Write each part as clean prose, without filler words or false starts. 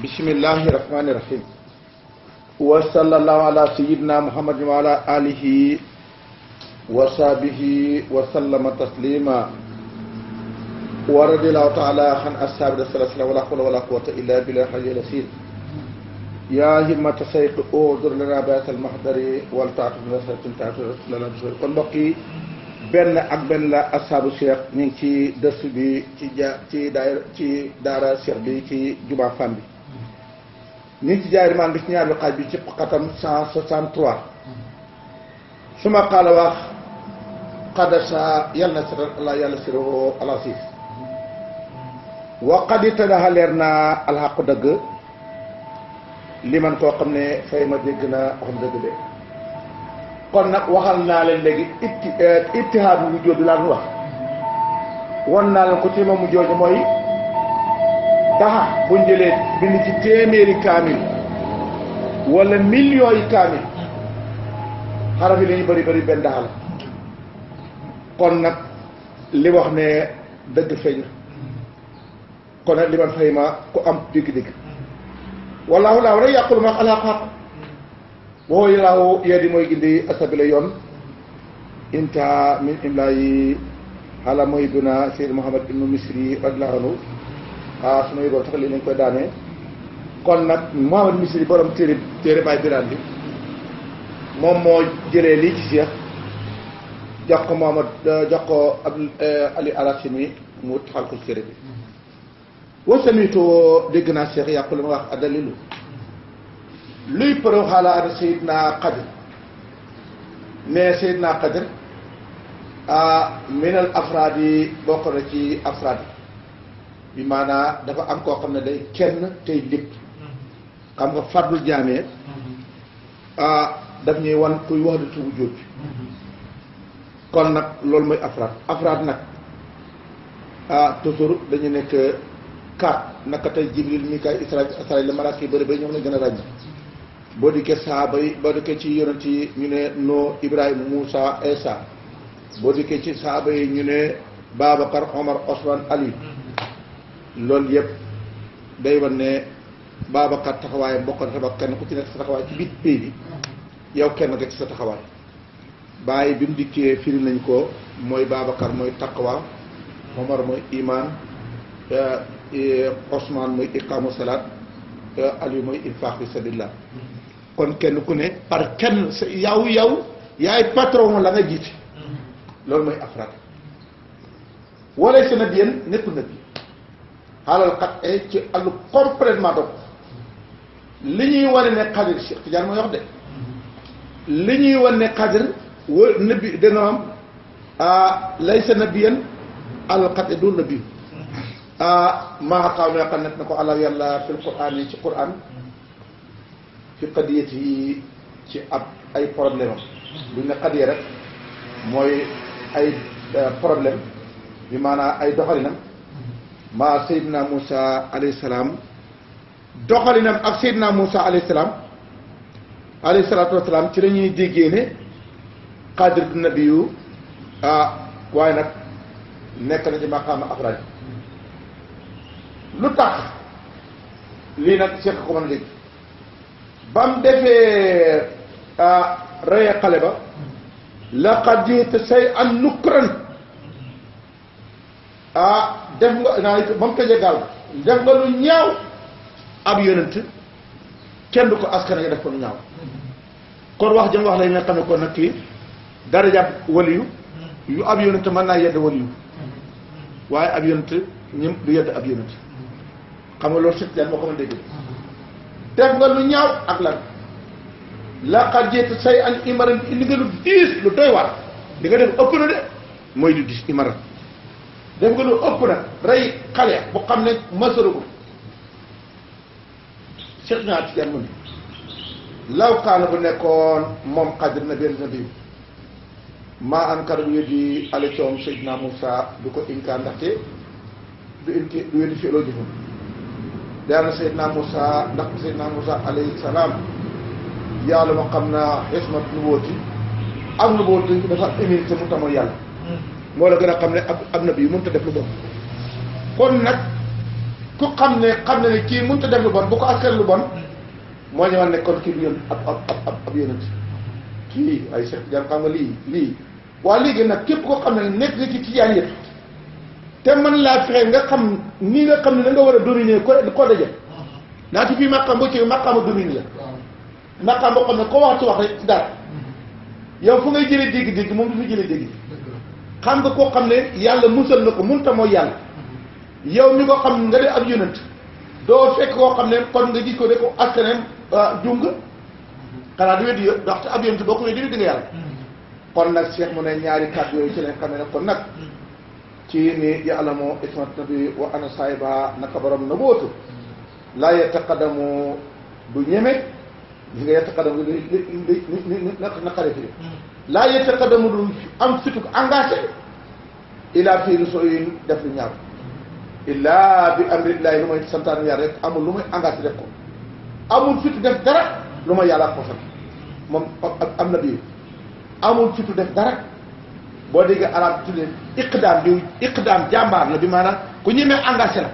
bismillahi rahmani rahim wa sallallahu ala sayyidina muhammadin wa ala alihi wa sahbihi wa sallama taslima wa radiyallahu ta'ala an ashabi rasulillah wala hawla wala quwwata illa billahi al-aliyyil azim ya himmata sayq udur lana ba'at al-mahdari wal ta'atuf bi nasratin ta'atuf lana kon mbokk yi benn ak benn la ashabu cheikh ñu ngi ci dërs bi ci daara cheikh bi ci juma fam bi ñu ngi ci jaay maan bi ci ñaari xaaj bi ci xatam 163 suma qaala wax qadasa yàlla na siral allah yàlla siroo alasif wa qad itadaha leer naa alxaqu dëgg li man koo xam ne fay ma dégg na xam dëgg de kon nag waxal naa leen léegi ittihaad mu jóodu laa wax won naa leen ko ci ma mu jooju mooy daxa buñ jëlee bind ci téeméeri kaamil wala millions yi kaamil xaraf yi la ñu bëri benn daxa la kon nag li wax ne dëgg feeñ kon nag li man fay ma ku am digg-digg wallaahu laaw rek yàqulu ma alaa xaq waxoo yilaahu yee di mooy gindi asabila yoon inta min imlaayi xaala mooy buna Seyd Muhammad ibnu Misri radiyallaahu anhu su ma yëgoon sax lii nañ koy daanee kon nag Muhammad Misri borom téere baay biraan bi moom moo jëlee lii ci Cheikh jox ko Muhammad jox ko Ali Arachimi mu taxal ko téere bi wasamiitoo dégg naa Cheikh yàqu la ma wax adalilu luy përëw xaala ada Seydina Xadir ne Seydina Xadir minal afraad yi bokk na ci afraad bi maanaa dafa am koo xam ne day kenn tey lépp xam nga fardul jaamee daf ñuy wan kuy wax datu wujjóot bi kon nag loolu mooy afraad nag toujours dañu nekk kaat naka tey Jibril Mikaayil Israayil la malaaka yi bëri ba ñoom lañ gën a ràññ boo dikkee sahaaba yi boo dikkee ci yonent yi ñu ne Nuh Ibrahima Moussa Isa boo dikkee ci sahaaba yi ñu ne Babacar Omar Osman Ali loolu yëpp day wan ne Babacar taxawaayam bokk na sabab kenn ku ci nekk sa taxawaay ci biir pays bi yow kenn nga ci sa taxawaay bàyyi bi mu dikkee firi nañ ko mooy Babacar mooy taqwa Omar mooy iman Osman mooy iqaamu salaat Ali mooy infaq fi sabilillah kon kenn ku ne par kenn sa yow yaay patron la nga jiite loolu mooy afraad wala sa nabiyen nekkul nabi xaalal xat ci àllu complètement donc li ñuy wane ne Xadir Cheikh Tidiane mooy wax de li ñuy wane ne Xadir wa nabi dana am laysa nabiyan àlal xat du nabi maa xaw ma xam ne na ko àlla yàlla fil quran yi ci quran fi qadiyat yi ci ab ay problème am buñ ne qadiya rek mooy ay problème bi maanaam ay doxalinam maa Seydina Moussa alayhi salaam doxalinam ak Seydina Moussa alayhi salaam alayhi salaatu wa salaam ci la ñuy déggee ne Xadir du nabiyu waaye nag nekk na ci maqaama afraad lu tax lii nag Cheikh ko mën a dégg ba mu defee reye xale ba laqad jiita say an nukran def nga naa ba mu tëjee gaal def nga lu ñaaw ab yonent kenn du ko askan nga def ko lu ñaaw kon wax jëm wax lay nga xam ne kon nag kii daraja waliyu yu ab yonent mën naa yedd waliyu waaye ab yonent ñëm du yedd ab yonent xam nga loolu Cheikh Tidiane moo ko mën a dégg def nga lu ñaaw ak lan laqad jiita say an imaran indi nga lu diis lu doy waar li nga def ëpp na de mooy lu diis imaran def nga lu ëpp na rey xale bu xam ne masaruko Cheikh Tidiane mu ne law kaana bu nekkoon moom Xadir na benn nabi maa ankara du weddi ale coom Seydina Moussa du ko inkaar ndaxte du weddi fi loo jëfam daana Seydina Moussa ndax Seydina Moussa alayhi salaam yàlla ma xam naa xismat nubuwwati ak nubuwwati dafa émérité mu tamoon yàlla moo la gën a xam ne ab nabi yu mënut a def lu bon kon nag ku xam ne kii mënut a def lu bon bu ko askan lu bon moo ñëwaat ne kon kii du yón ab yonent kii ay Cheikh Tidiane xam nga lii waa léegi nag képp koo xam ne nekk nga ci tijaan yëpp te man laa fexe nga xam ni nga xam ne da nga war a dominer ko daje naati fii maqaam boo ci maqaama dominer la maqaam boo xam ne koo wax ci wax rek ci dara yow fu ngay jëlee dégg-dégg moom du fi jëlee dégg xam nga koo xam ne yàlla musal na ko munta mooy yàlla yow mi ko xam nga de ab yonent doo fekk koo xam ne kon nga gis ko de ko askaneem jum nga xanaa di weddi yëpp ndaxte ab yonent boo ko weddi nga yàlla kon nag Cheikh mu ne ñaari kàddu yooyu ci leen xam ne kon nag ci ni yàlla moo ismat nabi wa ana sahiba naka borom na bootu laa yataqadamu du ñeme gis nga yataqadamu na xare fi laa yataqadamu du am fituk engagé ila fii lu sooy def lu ñaaw illa bi amrillahi lu may santaanu yàlla rek amul lu muy engagé def ko amul fitu def dara lu may yàlla ko sant moom am na bii amul fitu def dara boo déggee arab tuddee iqdaam jàmbaar la bi maanaam ku ñemee engagé la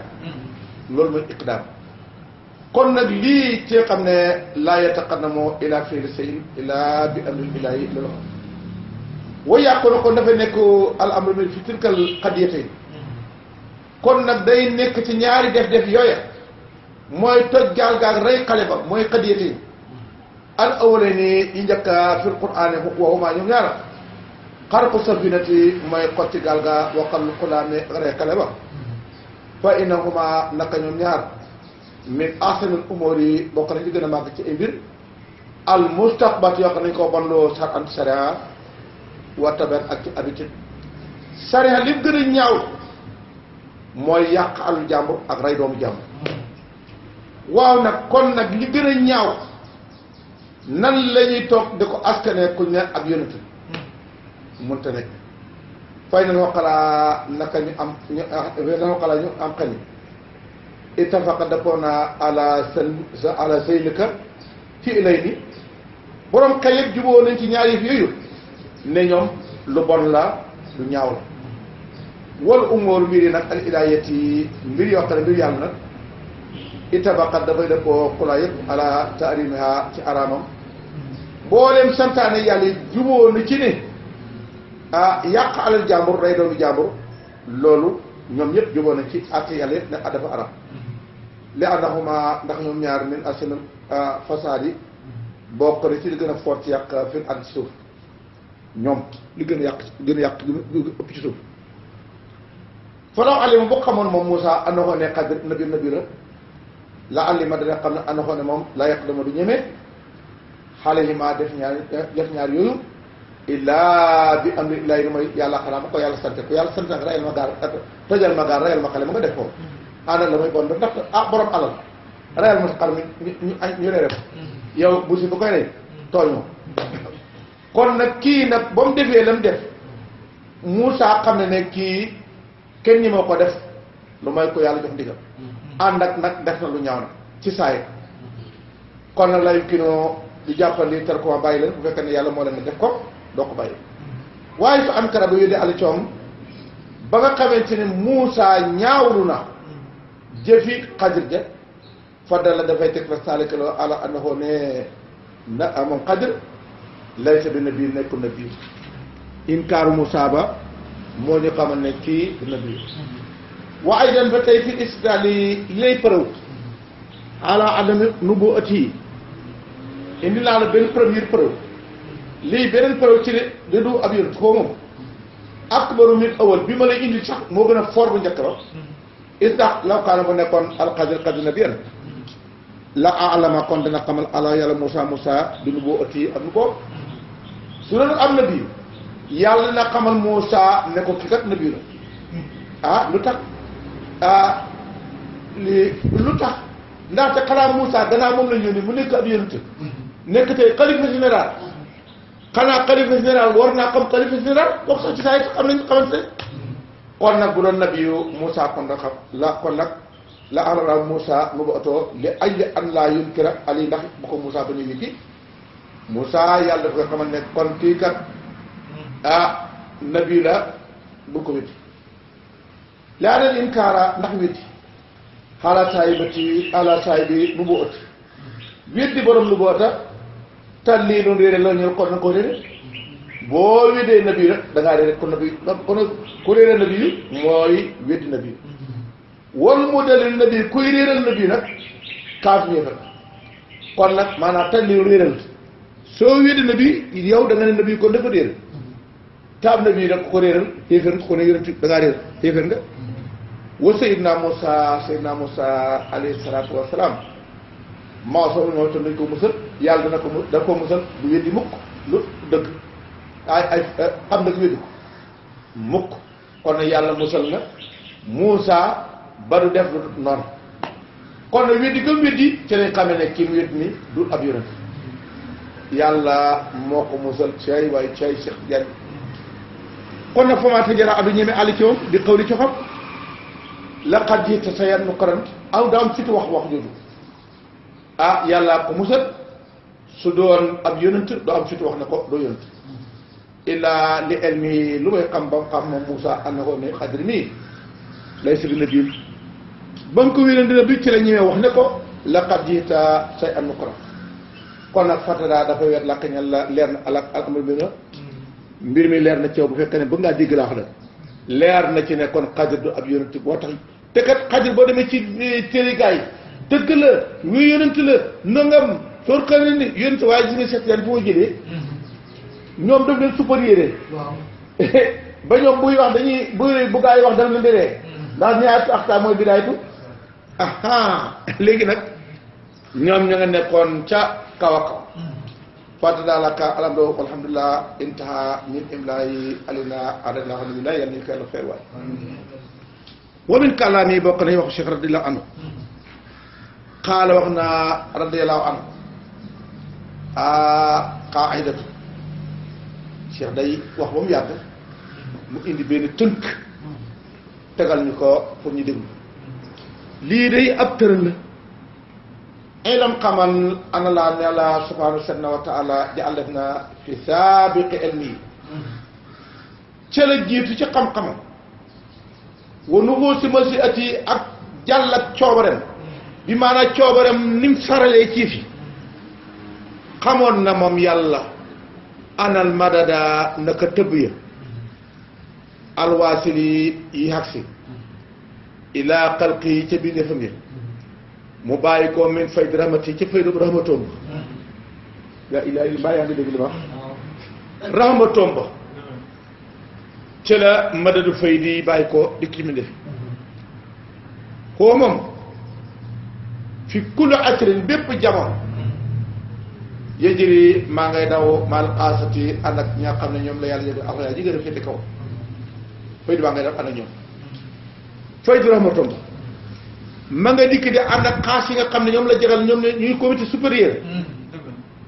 loolu mooy iqdaam kon nag lii ci xam ne laa yataqaddamu ila fi'li shay'in illa bi amrillahi loolu wa yàqu kon dafay nekk al amru min fi tilkal qadiyatayn kon nag day nekk ci ñaari def yooya mooy toj gaal rey xale ba mooy qadiyatayn al awwalani yi njëkka fil qur'aani wa huma ñoom ñaara xarqu safinati mooy xotti gaal ga waqal xulaami rey xale ba fa innahuma naka ñoom ñaar min ahsanil umur yi bokk nañ ci gën a màgg ci ay mbir al mustaqbat yoo xam nañ ko bonloo sar anti sharia wa taben ak ci habitude sharia li gën a ñaaw mooy yàq alu jàmbur ak rey doomu jàmbur waaw nag kon nag li gën a ñaaw nan la ñuy toog di ko askane ku ne ab yonent mënta nekk fay nañoo xalaa naka ñu am xel ittafaqa dapoo naa ala saylika fi ilay ni borom xel yëpp juboo nañ ci ñaari yëf yooyu ne ñoom lu bon la lu ñaaw la wal umóor mbir yi nag al ilaayati mbir yoo xam ne mbir yàlla nag ittafaqa dafay dapoo xulaa yëpp ala taarimiha ci araamam booleem santaane yàlla juboo na ci ne yàq alal jàmbur rey doomu jàmbur loolu ñoom ñëpp juboo nañ ci àtte yàlla yëpp ne dafa araam li annahuma ndax ñoom ñaar min asinal fasaadi bokk na ci li gën a fort ci yàq fil ard ci suuf ñoom li gën a yàq ëpp ci suuf falaw alima boo xamoon moom Moussa andoxoo ne xadir nabi la alima dana xam ne andoxoo ne moom la yàq dama du ñeme xale yi ma def ñaar yooyu illa bi amri illahi lu may yàlla xanaa ma ko yàlla sant ko yàlla sant nag rayal ma gaar tojal ma gaar rayal ma xale ma nga def ko àndal la may bon ndax borom alal rayal ma sa xar ñu ne def yow bu si bu koy rey tooñ ma kon nag kii nag ba mu defee la mu def Moussa xam ne kii kenn ñi moo ko def lu may ko yàlla jox ndigal ànd ak nag def na lu ñaaw nag ci saay kon nag layu kinoo di jàppandi tar ko bàyyi leen bu fekkee ne yàlla moo leen def ko doo ko bàyyi waaye su am kara ba yóddee ali coom ba nga xamante ne Moussa ñaawlu na jëfi Xadir ja fadda la dafay teg la saalikaloo ala annahu ne na moom Xadir laysa bi nabi nekkul nabi inkaaru Moussa ba moo ñu xamal ne kii du nabi wa aydan ba tey fi istidlaali lay preuve ala adami nubuwwati indi naa la benn première preuve lii beneen preuve ci ne du ab yonent koo moom akbaru min awal bi ma lay indi sax moo gën a fort bu njëkk ba istax law kaana ba nekkoon alxadir xadir nabiyan la alama kon dana xamal ala yàlla Moussa du nubuwwati ak nu ko su doon am nabi yàlla na xamal Moussa ne ko ki kat nabi la lu tax lu tax ndaxte xanaa Moussa gannaaw moom la ñu yónni mu nekk ab yonent nekk tey xalifa général xanaa xalifa général war naa xam xalifa général bokk sax ci saa yi sax am nañu xamante kon nag bu doon nabiyu Moussa kon nag xam kon nag la alala Moussa nu ba otoo li ajli an laa yunkira ali ndax bu ko Moussa ba ñu wiki Moussa yàlla daf koy xamal ne kon kii kat nabi la bu ko wéti laa neen inkaara ndax wéti xaala saahibati ala saahibi nu boo ëtt weddi borom lu boota tan lii noonu réere la ñëw kon na ko réere boo weddee nabi rek da ngaa réere kon nabi kon ku réere nabi yi mooy weddi nabi wal mu dalil nabi kuy réeral nabi nag kaaf ñëfa kon nag maanaam tan lii réeral soo weddi nabi yow da nga ne nabi kon dafa réeral taab nabi nag ku ko réeral xéeféer nga ko ne yonent da ngaa réeral xéeféer nga wa Seydina Moussa alayhi salaatu wa salaam maa soo ñëw te nañ ko musal yàlla dana ko musal du weddi mukk lu dëgg ay xam nag weddi ko mukk kon nag yàlla musal na Moussa ba du def lu noonu kon nag weddi gëm weddi ci lañ xamee ne kii mu weddi ni du ab yonent yàlla moo ko musal cay waaye cay Cheikh Diagne kon nag foma tajara adu ñeme àlli ci moom di xaw li ci xam laqad jiita sa yan nu karant aw daa am fitu wax jooju yàlla ko musal su doon ab yonent doo am fitu wax ne ko doo yonent illaa li elmi lu may xam ba mu xam moom Moussa ànd na ko ne xadri mii lay sëbi na biir ba mu ko wéran dina bi ci la ñëwee wax ne ko laqad jiita say an nu karant kon nag fatadaa dafa weer làkk ñal la leer na alak amul bi nga mbir mi leer na ci yow bu fekkee ne bëgg ngaa dégg laa wax nag leer na ci ne kon xadir du ab yonent boo tax te kat xadir boo demee ci téere gaa yi dëgg la wu yonent la nangam soor xale ni yonent waaye gis nga seet yan fu ma jëlee ñoom daf leen supérieur ba ñoom buy wax dañuy bu gaa yi wax daf leen di ree ndax ñaari axta mooy bidaaytu léegi nag ñoom ña nga nekkoon ca kaw a kaw fàtte daal ak alamdo alhamdulilah intaha min imlaayi alina adana alhamdulilah yàlla nañu ko yàlla fay waay wa min kàllaami bokk nañ wax Cheikh radiallahu anhu xaala wax naa radiallahu anhu qaidatu Cheikh day wax ba mu yàgg mu indi benn tënk tegal ñu ko pour ñu déglu lii day ab tëral la ilam xamal ana laa ne Allah subhanahu wa taala ja'al def na fi saabiqi ilmi ca la jiitu ci xam-xamam wa nuxuu si masi ati ak jàll ak coobarem bi maanaam coobarem ni mu saralee ci fi xamoon na moom yàlla anal madada naka tëbb ya alwaasili yi xagsi ilaa xalqi ca biir defam ya mu bàyyi ko min fay di rahmati ci faydu rahmatoom ba yaa ilaahi mbaa yaa ngi dégg li ma wax rahmatoom ba ci la madadu fay di bàyyi ko di mi def koo moom fi kulli asrin bépp jamono yëjëri maa ngay daw mal xaasati ànd ak ñi nga xam ne ñoom la yàlla yëg alxayaa ji gën a féete kaw fay di maa ngay daw ànd ak ñoom fay di rahmatoom ba ma nga dikk di ànd ak xaas yi nga xam ne ñoom la jagal ñoom ne ñuy comité supérieur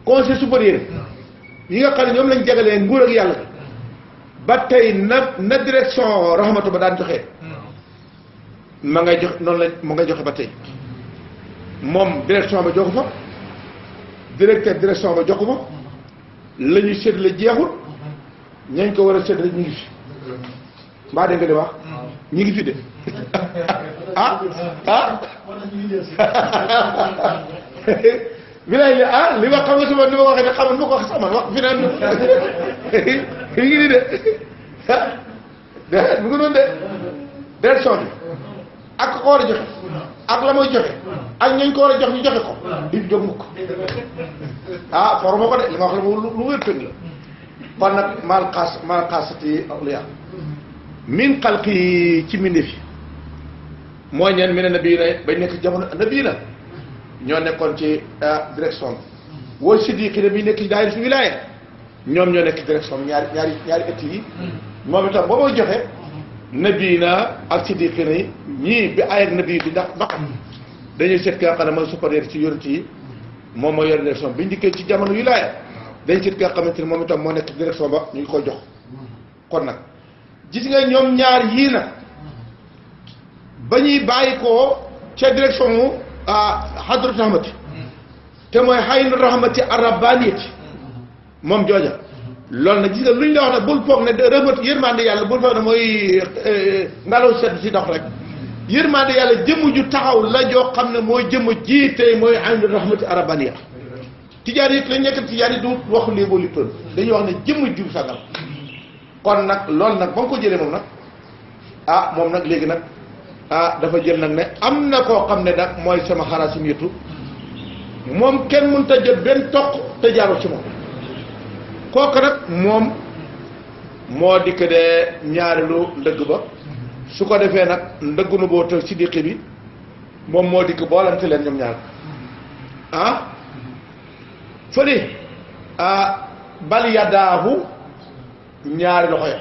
conseil supérieur yi nga xam ne ñoom lañ jagalee nguur ak yàlla ba tey na direction rahmatu ba daan joxe ma ngay joxe noonu la ma ngay joxe ba tey moom direction ba joxu fa direction ba joxu fa la ñuy séddale jeexul ñañ ko war a séddale ñu ngi fi mbaa dégg nga di wax ñu ngi fi de bilaay li ma xam nga suma ni ma waxee ne xamal ma ko wax sama wax fi naan mi ngi nii de mu ngi noonu de direction bi ak ko war a joxe ak la muy joxe ak ñañ ko war a jox ñu joxe ko di jóg mukk forma ko de li ma wax la lu wér tëg la kon nag mal xaasati awliya min xalqi ci mbindeef yi mooy ñeen mi ne nabii ne bañ nekk jamono nabii la ñoo nekkoon ci direction bi wooy siddiqi ne bi nekk ci daayira wilaaya ñoom ñoo nekk direction bi ñaari ëtt yi moom itam boo may joxe nabii na ak siddiqi ne ñii bi ay ak nabii bi ndax ba xam dañuy seet ki nga xam ne mooy supérieur ci yonent yi moom mooy yor direction bi ñu dikkee ci jamono wilaaya dañ seet ki nga xamante ni moom itam moo nekk direction ba ñu ngi koy jox kon nag gis nga ñoom ñaar yii nag ba ñuy bàyyi koo ca direction mu hadratu rahmati te mooy haynu rahmati arabbaniyati moom jooja loolu nag gis nga lu ñu la wax nag bul foog ne rahmati yërmande yàlla bul foog ne mooy ngelaw sedd si dox rek yërmande yàlla jëmm ju taxaw la joo xam ne mooy jëmm ji tey mooy aynu rahmati arabaniya tijaan yi lañ nekk tijaan yi du waxu léegoo li pël dañuy wax ne jëmm ju sagal kon nag loolu nag ba nga ko jëlee moom nag moom nag léegi nag dafa jël nag ne am na koo xam ne nag mooy sama xaraasim yëtu moom kenn mënut a jot benn toq te jaaroo ci moom kooku nag moom moo dikk de ñaareelu ndëgg ba su ko defee nag ndëggu nu boo tëg ci diqi bi moom moo dikk boolante leen ñoom ñaar fële bal yaddaahu ñaari loxo ya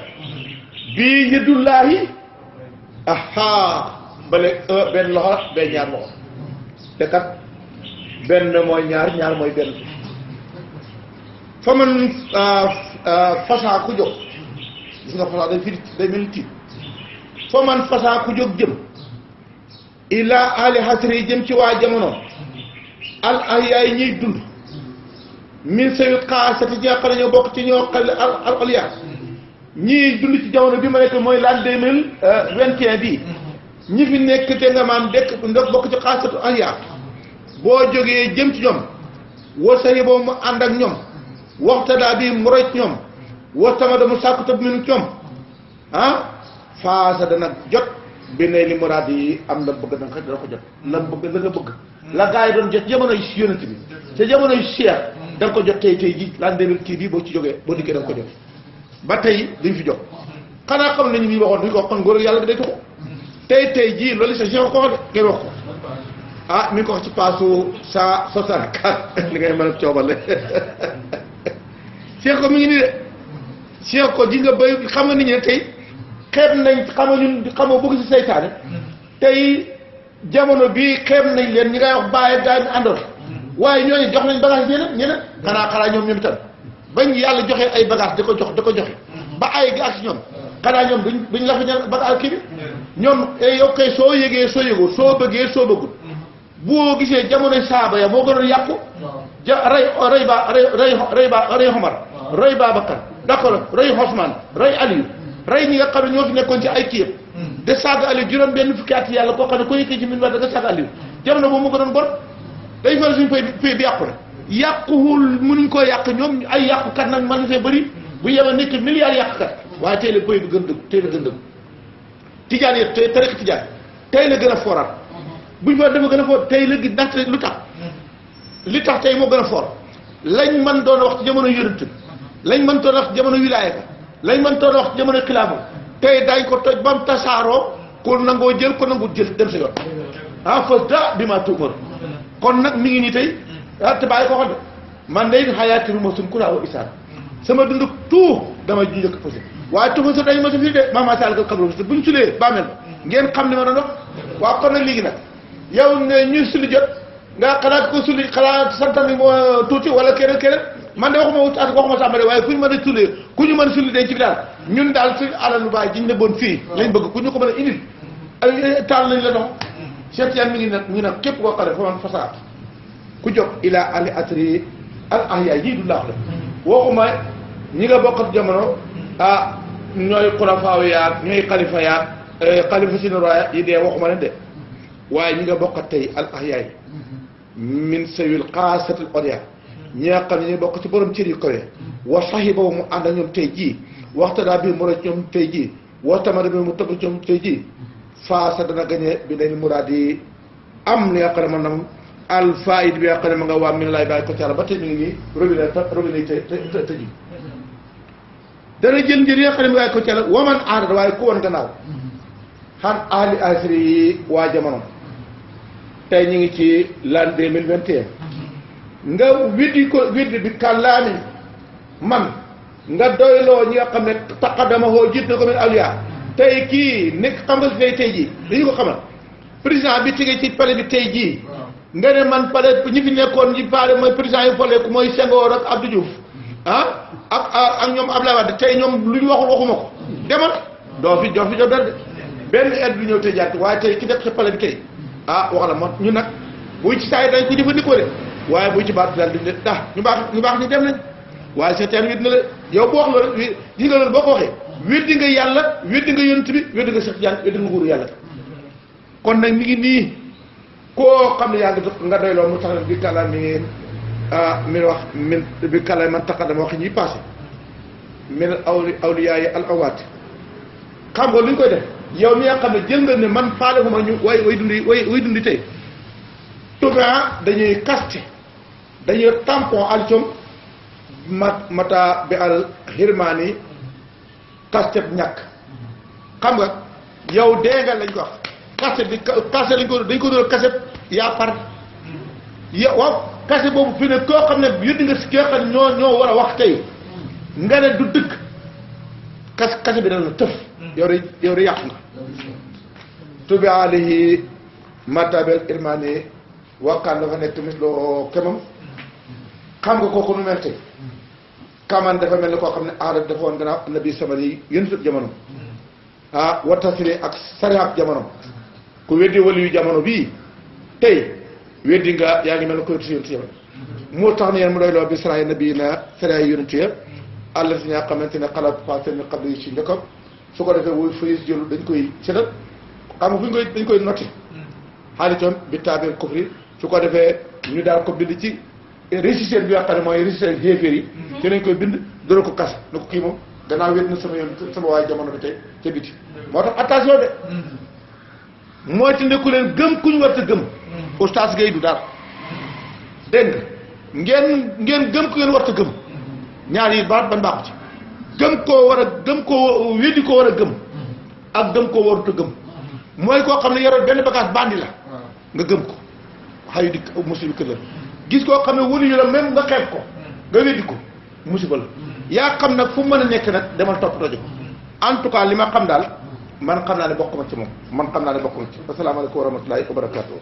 bii yëddullaahi bale benn loxo la bee ñaar loxo te kat benn mooy ñaar mooy benn fa man fasaa ku jóg gis nga fasaa day firi day mel ni tiit fa man fasaa ku jóg jëm ilaa ali hasri jëm ci waa jamono al ahyaay ñuy dund min sawi xaasati ñi nga xam ne ñoo bokk ci ñoo xal al oliya ñii dund ci jamono bi ma nekk mooy l'an 2021 bii ñi fi nekk te nga maam dekk ndox bokk ci xaasatu ahya boo jógee jëm ci ñoom wa sayi boobu mu ànd ak ñoom waxtadaa bi mu roy ci ñoom waxtama da mu sàkku tab minu ci ñoom faasa dana jot bi ne li muraad yi am la bëgg danga dana ko jot la bëgg la nga bëgg la gaa yi doon jot jamono yu yonent bi te jamono yu Cheikh da nga ko jot tey ji l'an 2000 kii bii boo ci jógee boo dikkee da nga ko jot ba tey duñ fi jot xanaa xam nañu ñuy waxoon duñ ko wax kon ngóor yàlla bi day tuxu tey jii loolu sa Cheikh ko wax de ngeen wax ko mi ngi ko wax ci paasu 164 li ngay mën a coobale Cheikh ko mi ngi nii de Cheikh ko ji nga bay xam nga nit ñi ne tey xeeb nañ xam nga ñun xam nga bëgg si seytaane tey jamono bii xeeb nañ leen ñi ngay wax bàyyi gaa ñu àndoon waaye ñooñu jox nañ bagage ñeneen xanaa ñoom itam bañ yàlla joxe ay bagage da ko joxe ba ay gi ak si ñoom xanaa ñoom duñ la fa ñaan bagage kii bi ñoom yow kay soo yëgee soo yëgul soo bëggee soo bëggul boo gisee jamonoy saaba ya moo gënoon yàqu rey Omar rey Babacar d'accord rey Ousmane rey Aliou rey ñi nga xam ne ñoo fi nekkoon ci ay kii yëpp de saaga Aliou juróom benn fukki at yàlla koo xam ne ko yëkkee ci min war da nga saaga Aliou jamono boobu moo gënoon bon day fal suñu pays bi yàqu na yàquwul mënuñ koo yàq ñoom ay yàqukat nag man fee bëri bu yema nekk milliards yàqkat waaye tey la pays bi gën dëgg tey la gën dëgg tijaan yëpp tey tarix tijaan tey la gën a fooraat buñ fa dafa gën a foor tey la gi ndaxte lu tax li tax tey moo gën a foor lañ mën doon wax ci jamono yonent bi lañ mën doon wax ci jamono wilaaya ka lañ mën doon wax ci jamono xilaafa tey daañ ko toj ba mu tasaaroo ko nangoo jël ko nangu jël dem sa yoon fas da bi ma tuumar kon nag mi ngi nii tey te bàyyi ko xam ne man day xayaati ru ma suñ kulaa wa isaan sama dund tout dama ju njëkk posé waaye tufa sa dañ ma sa fii de mama sall ko xabro buñ sulee bàmmeel ngeen xam li ma doon wax waaw kon nag léegi nag yow ne ñuy suli jot nga xalaat ko suli xalaat santani moo tuuti wala keneen man de waxuma sàmbare waaye fu ñu mën a sulee ku ñu mën a suli den ci bi daal ñun daal suñu alalu baay jiñ ne boon fii lañ bëgg ku ñu ko mën a indil ay taal nañ la dox Cheikh Tidiane mi ngi nag képp koo xam ne fa man fasaat ku jóg ilaa ali atri al ahyaay jii du laax la waxuma ñi nga bokkat jamono ñooy xulafaaw yaag ñooy xalifa yaag xalifa sinu roya yi dee waxuma leen de waaye ñi nga bokkat tey al ahyaay min sawil xaasatil odia ñi nga xam ne ñu bokk ci borom cër yu kawe wa sahiba mu ànd ak ñoom tey jii waxtadaa bi mu rëcc ñoom tey jii waxtamada bi mu tëgg ñoom tey jii faasa dana gañe bi nañ muraad yi am li nga xam ne man nam al faid bi nga xam ne ma nga waa mi ngi lay bàyyi ko ci yàlla ba tey mi ngi nii robinet yi tëji dana jël njër yi nga xam ne mi ngi bàyyi ko ci yàlla waman aadada waaye ku woon gannaaw xan ahli asri yi waa jamono tey ñu ngi ci l'an 2021 nga widdi bi kàllaami man nga doyloo ñi nga xam ne taqaddama hoo jiit na ko min awliya tey kii nekk xam nga tey jii dañu ko xamal président bi tege ci palais bi tey jii nga ne man palais ñi fi nekkoon ñi pare mooy président yi folleeku mooy Senghor ak Abdou Diouf ak ñoom Abdoulaye Wade tey ñoom lu ñu waxul waxuma ko demal doo fi jot dara de benn aide bi ñëw tey jàtt waaye tey ki def ci palais bi tey wax la moo ñu nag buy ci saa yi dañ ko jëfandikoo de waaye buy ci baatu daal di ne ñu baax ñu dem nañ waaye seetaan wét na la yow boo wax loolu yi nga loolu boo ko waxee weddi nga yàlla weddi nga yonent bi weddi nga Cheikh Tidiane weddi nga nguuru yàlla kon nag mi ngi nii koo xam ne yaa ngi nga doyloo mu tax bi kàllaam mi min wax min bi kàllaam man taqaddama wax ñi passé min awliyaa yi al awaat xam nga lu ñu koy def yow mi nga xam ne jël nga ne man faale fu ma ñu way dundi tey tuba dañuy kaste dañuy tampon alcom mata bi al xirmaani kaste ñàkk xam nga yow dee nga lañ ko wax kaset bi kaset lañ ko dañ ko doon kaset yaa par yow waaw kaset boobu fi ne koo xam ne yónni nga si koo xam ne ñoo war a wax tey nga ne du dëgg kaset bi dana la tëf yow de yàq nga tubi alayhi matabel irmani wakkaan dafa nekk tamit loo kemam xam nga kooku nu mel tey kaman dafa mel ni koo xam ne aada dafa woon gannaaw nabi samad yi yén sut jamono wattasili ak sariab jamono ku weddi wali yu jamono bii tey weddi nga yaa ngi mel ne koy tusi yontu jamono moo tax ne yéen mu doy loo bi saraay nabi na saraay yonentu ya àlla si ñaa xamante ne xalaat passé ni xabli yi ci njëkkam su ko defee wuy fayis jëlu dañ koy setal xam nga fu ñu dañ koy noté xaalitoon bi taabeel kufri su ko defee ñu daal ko bind ci registre bi nga xam ne mooy registre xéeféer yi ci nañ koy bind dara ko kas na ko kii moom gannaaw wét na sama yoon sama waay jamono bi tey ca biti moo tax attention de mooy te nekku leen gëm ku ñu war a gëm oustaz Gueye du daal dégg nga ngeen gëm ku ngeen war a gëm ñaar yi ban baaxu ci gëm koo war a gëm koo weddi koo war a gëm ak gëm koo warut a gëm mooy koo xam ne yore benn bagage bandi la nga gëm ko xayu di musiba kër la gis koo xam ne wëlu yu la même nga xeeb ko nga weddi ko musiba la yaa xam nag fu mu mën a nekk nag demal topp rajo en tout cas li ma xam daal man xam naa ne bokk ma ci moom man xam naa ne bokk ma ci asalaamaaleykum wa rahmatulahi wa barakaatu